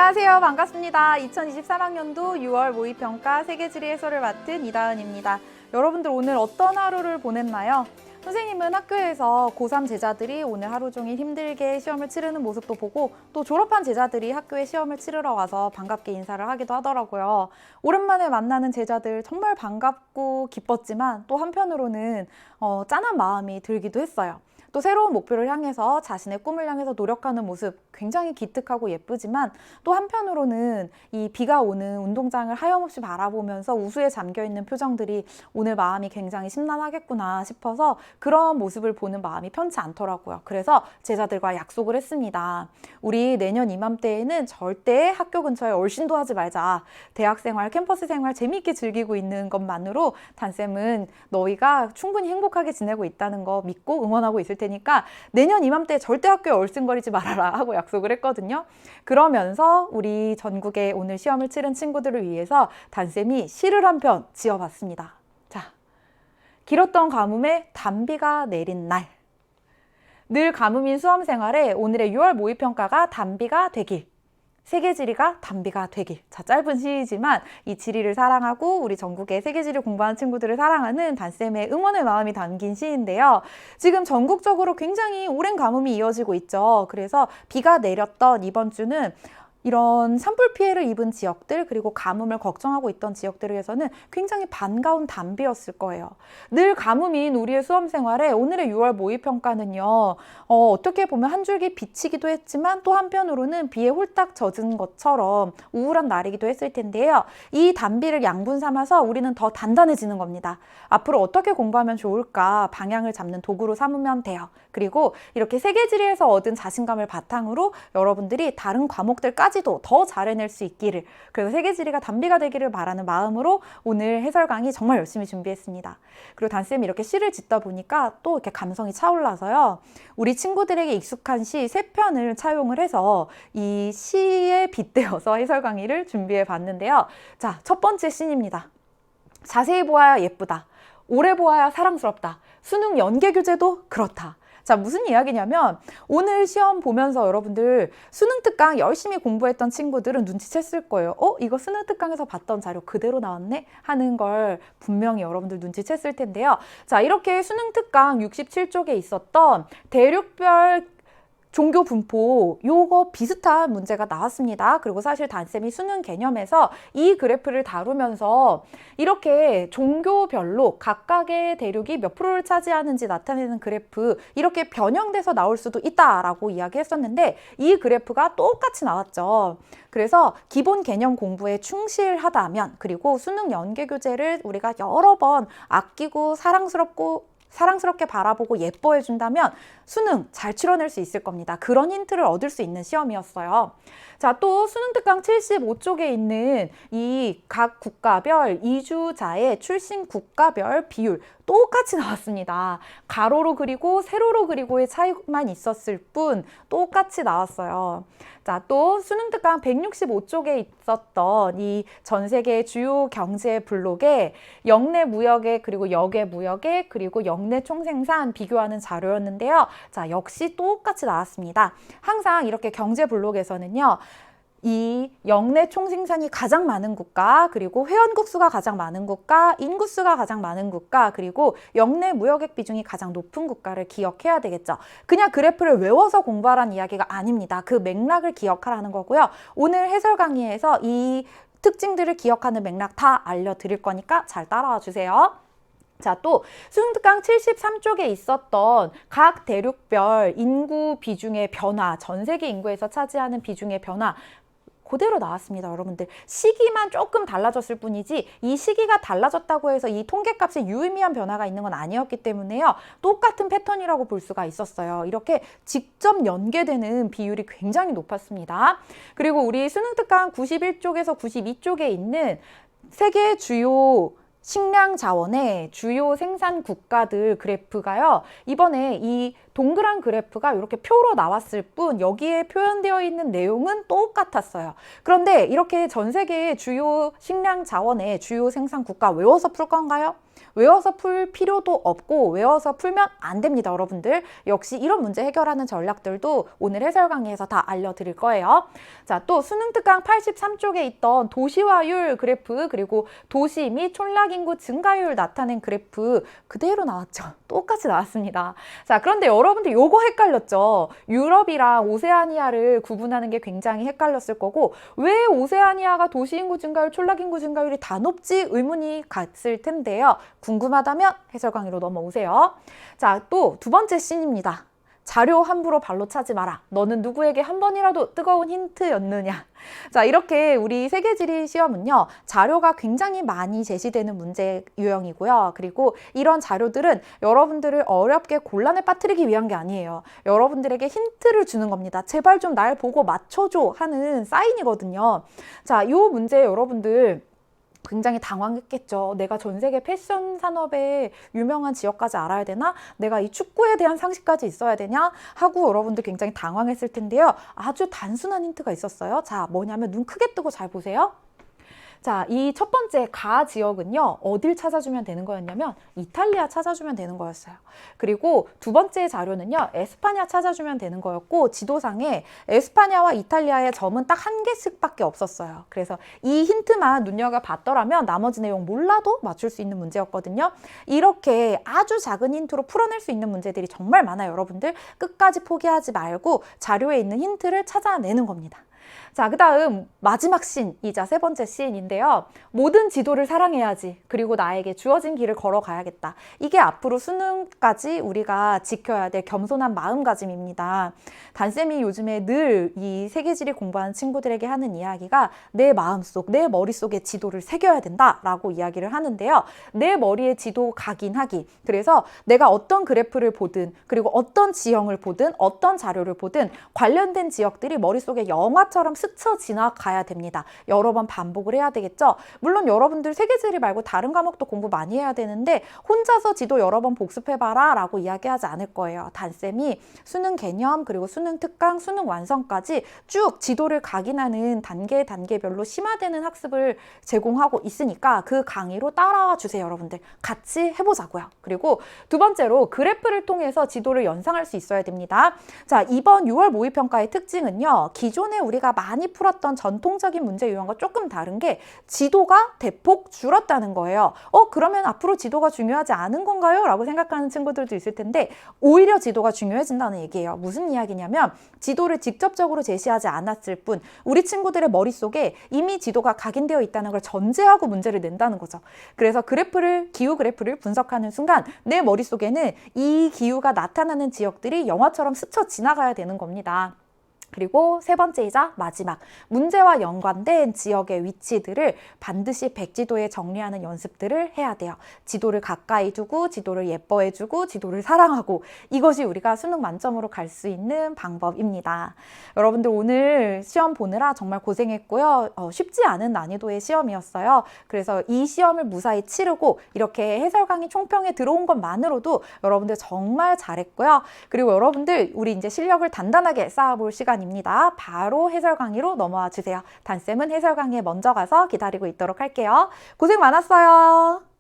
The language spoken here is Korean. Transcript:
안녕하세요. 반갑습니다. 2023학년도 6월 모의평가 세계지리 해설을 맡은 이다은입니다. 여러분들 오늘 어떤 하루를 보냈나요? 선생님은 학교에서 고3 제자들이 오늘 하루 종일 힘들게 시험을 치르는 모습도 보고 또 졸업한 제자들이 학교에 시험을 치르러 와서 반갑게 인사를 하기도 하더라고요. 오랜만에 만나는 제자들 정말 반갑고 기뻤지만 또 한편으로는 짠한 마음이 들기도 했어요. 또 새로운 목표를 향해서 자신의 꿈을 향해서 노력하는 모습 굉장히 기특하고 예쁘지만 또 한편으로는 이 비가 오는 운동장을 하염없이 바라보면서 우수에 잠겨있는 표정들이 오늘 마음이 굉장히 심란하겠구나 싶어서 그런 모습을 보는 마음이 편치 않더라고요. 그래서 제자들과 약속을 했습니다. 우리 내년 이맘때에는 절대 학교 근처에 얼씬도 하지 말자. 대학생활, 캠퍼스 생활 재미있게 즐기고 있는 것만으로 단쌤은 너희가 충분히 행복하게 지내고 있다는 거 믿고 응원하고 있을 테니까 내년 이맘때 절대 학교에 얼씬거리지 말아라 하고 약속을 했거든요. 그러면서 우리 전국에 오늘 시험을 치른 친구들을 위해서 단쌤이 시를 한 편 지어봤습니다. 자, 길었던 가뭄에 단비가 내린 날. 늘 가뭄인 수험생활에 오늘의 6월 모의평가가 단비가 되길. 세계지리가 단비가 되길. 자, 짧은 시이지만 이 지리를 사랑하고 우리 전국의 세계지리 공부하는 친구들을 사랑하는 단쌤의 응원의 마음이 담긴 시인데요. 지금 전국적으로 굉장히 오랜 가뭄이 이어지고 있죠. 그래서 비가 내렸던 이번 주는 이런 산불 피해를 입은 지역들 그리고 가뭄을 걱정하고 있던 지역들을 위해서는 굉장히 반가운 단비였을 거예요. 늘 가뭄인 우리의 수험생활에 오늘의 6월 모의평가는요. 어떻게 보면 한 줄기 비치기도 했지만 또 한편으로는 비에 홀딱 젖은 것처럼 우울한 날이기도 했을 텐데요. 이 단비를 양분 삼아서 우리는 더 단단해지는 겁니다. 앞으로 어떻게 공부하면 좋을까 방향을 잡는 도구로 삼으면 돼요. 그리고 이렇게 세계지리에서 얻은 자신감을 바탕으로 여러분들이 다른 과목들까지도 더 잘 해낼 수 있기를, 그래서 세계지리가 단비가 되기를 바라는 마음으로 오늘 해설 강의 정말 열심히 준비했습니다. 그리고 단쌤이 이렇게 시를 짓다 보니까 또 이렇게 감성이 차올라서요. 우리 친구들에게 익숙한 시 3편을 차용을 해서 이 시에 빗대어서 해설 강의를 준비해 봤는데요. 자, 첫 번째 시입니다. 자세히 보아야 예쁘다. 오래 보아야 사랑스럽다. 수능 연계 교재도 그렇다. 자, 무슨 이야기냐면 오늘 시험 보면서 여러분들 수능 특강 열심히 공부했던 친구들은 눈치챘을 거예요. 이거 수능 특강에서 봤던 자료 그대로 나왔네? 하는 걸 분명히 여러분들 눈치챘을 텐데요. 자, 이렇게 수능 특강 67쪽에 있었던 대륙별 종교 분포 요거 비슷한 문제가 나왔습니다. 그리고 사실 단쌤이 수능 개념에서 이 그래프를 다루면서 이렇게 종교별로 각각의 대륙이 몇 프로를 차지하는지 나타내는 그래프 이렇게 변형돼서 나올 수도 있다라고 이야기했었는데 이 그래프가 똑같이 나왔죠. 그래서 기본 개념 공부에 충실하다면 그리고 수능 연계 교재를 우리가 여러 번 아끼고 사랑스럽게 바라보고 예뻐해 준다면 수능 잘 치러낼 수 있을 겁니다. 그런 힌트를 얻을 수 있는 시험이었어요. 자, 또 수능 특강 75쪽에 있는 이 각 국가별 이주자의 출신 국가별 비율 똑같이 나왔습니다. 가로로 그리고 세로로 그리고의 차이만 있었을 뿐 똑같이 나왔어요. 자, 또 수능 특강 165쪽에 있었던 이 전 세계 주요 경제 블록에 역내 무역액 그리고 역외 무역액 그리고 역내 총생산 비교하는 자료였는데요. 자, 역시 똑같이 나왔습니다. 항상 이렇게 경제 블록에서는요. 이 역내 총생산이 가장 많은 국가, 그리고 회원국 수가 가장 많은 국가, 인구 수가 가장 많은 국가, 그리고 역내 무역액 비중이 가장 높은 국가를 기억해야 되겠죠. 그냥 그래프를 외워서 공부하라는 이야기가 아닙니다. 그 맥락을 기억하라는 거고요. 오늘 해설 강의에서 이 특징들을 기억하는 맥락 다 알려드릴 거니까 잘 따라와 주세요. 자, 또 수능 특강 73쪽에 있었던 각 대륙별 인구 비중의 변화, 전 세계 인구에서 차지하는 비중의 변화 그대로 나왔습니다. 여러분들 시기만 조금 달라졌을 뿐이지 이 시기가 달라졌다고 해서 이 통계값에 유의미한 변화가 있는 건 아니었기 때문에요. 똑같은 패턴이라고 볼 수가 있었어요. 이렇게 직접 연계되는 비율이 굉장히 높았습니다. 그리고 우리 수능 특강 91쪽에서 92쪽에 있는 세계 주요 식량 자원의 주요 생산 국가들 그래프가요. 이번에 이 동그란 그래프가 이렇게 표로 나왔을 뿐 여기에 표현되어 있는 내용은 똑같았어요. 그런데 이렇게 전 세계의 주요 식량 자원의 주요 생산 국가 외워서 풀 건가요? 외워서 풀 필요도 없고 외워서 풀면 안 됩니다, 여러분들. 역시 이런 문제 해결하는 전략들도 오늘 해설 강의에서 다 알려드릴 거예요. 자, 또 수능 특강 83쪽에 있던 도시화율 그래프 그리고 도시 및 촌락 인구 증가율 나타낸 그래프 그대로 나왔죠. 똑같이 나왔습니다. 자, 그런데 여러분들 요거 헷갈렸죠? 유럽이랑 오세아니아를 구분하는 게 굉장히 헷갈렸을 거고 왜 오세아니아가 도시 인구 증가율, 촌락 인구 증가율이 다 높지? 의문이 갔을 텐데요. 궁금하다면 해설 강의로 넘어오세요. 자, 또 두 번째 씬입니다. 자료 함부로 발로 차지 마라. 너는 누구에게 한 번이라도 뜨거운 힌트였느냐. 자, 이렇게 우리 세계지리 시험은요, 자료가 굉장히 많이 제시되는 문제 유형이고요. 그리고 이런 자료들은 여러분들을 어렵게 곤란에 빠뜨리기 위한 게 아니에요. 여러분들에게 힌트를 주는 겁니다. 제발 좀 날 보고 맞춰줘 하는 사인이거든요. 자, 이 문제 여러분들 굉장히 당황했겠죠. 내가 전 세계 패션 산업의 유명한 지역까지 알아야 되나? 내가 이 축구에 대한 상식까지 있어야 되냐? 하고 여러분들 굉장히 당황했을 텐데요. 아주 단순한 힌트가 있었어요. 자, 뭐냐면 눈 크게 뜨고 잘 보세요. 자, 이 첫 번째 가 지역은요, 어딜 찾아주면 되는 거였냐면 이탈리아 찾아주면 되는 거였어요. 그리고 두 번째 자료는요, 에스파냐 찾아주면 되는 거였고 지도상에 에스파냐와 이탈리아의 점은 딱 한 개씩밖에 없었어요. 그래서 이 힌트만 눈여겨봤더라면 나머지 내용 몰라도 맞출 수 있는 문제였거든요. 이렇게 아주 작은 힌트로 풀어낼 수 있는 문제들이 정말 많아요. 여러분들 끝까지 포기하지 말고 자료에 있는 힌트를 찾아내는 겁니다. 자, 그 다음 마지막 씬이자 세 번째 씬인데요. 모든 지도를 사랑해야지. 그리고 나에게 주어진 길을 걸어가야겠다. 이게 앞으로 수능까지 우리가 지켜야 될 겸손한 마음가짐입니다. 단쌤이 요즘에 늘 이 세계지리 공부하는 친구들에게 하는 이야기가 내 마음속, 내 머릿속에 지도를 새겨야 된다라고 이야기를 하는데요. 내 머리에 지도 각인 하기. 그래서 내가 어떤 그래프를 보든 그리고 어떤 지형을 보든 어떤 자료를 보든 관련된 지역들이 머릿속에 영화처럼 스쳐 지나가야 됩니다. 여러 번 반복을 해야 되겠죠. 물론 여러분들 세계지리 말고 다른 과목도 공부 많이 해야 되는데 혼자서 지도 여러 번 복습해봐라 라고 이야기하지 않을 거예요. 단쌤이 수능 개념 그리고 수능 특강, 수능 완성까지 쭉 지도를 각인하는 단계별로 심화되는 학습을 제공하고 있으니까 그 강의로 따라와 주세요. 여러분들 같이 해보자고요. 그리고 두 번째로 그래프를 통해서 지도를 연상할 수 있어야 됩니다. 자, 이번 6월 모의평가의 특징은요. 기존에 우리가 많이 풀었던 전통적인 문제 유형과 조금 다른 게 지도가 대폭 줄었다는 거예요. 그러면 앞으로 지도가 중요하지 않은 건가요? 라고 생각하는 친구들도 있을 텐데 오히려 지도가 중요해진다는 얘기예요. 무슨 이야기냐면 지도를 직접적으로 제시하지 않았을 뿐 우리 친구들의 머릿속에 이미 지도가 각인되어 있다는 걸 전제하고 문제를 낸다는 거죠. 그래서 기후 그래프를 분석하는 순간 내 머릿속에는 이 기후가 나타나는 지역들이 영화처럼 스쳐 지나가야 되는 겁니다. 그리고 세 번째이자 마지막, 문제와 연관된 지역의 위치들을 반드시 백지도에 정리하는 연습들을 해야 돼요. 지도를 가까이 두고 지도를 예뻐해주고 지도를 사랑하고 이것이 우리가 수능 만점으로 갈 수 있는 방법입니다. 여러분들 오늘 시험 보느라 정말 고생했고요. 쉽지 않은 난이도의 시험이었어요. 그래서 이 시험을 무사히 치르고 이렇게 해설 강의 총평에 들어온 것만으로도 여러분들 정말 잘했고요. 그리고 여러분들 우리 이제 실력을 단단하게 쌓아볼 시간입니다. 바로 해설 강의로 넘어와 주세요. 단쌤은 해설 강의에 먼저 가서 기다리고 있도록 할게요. 고생 많았어요.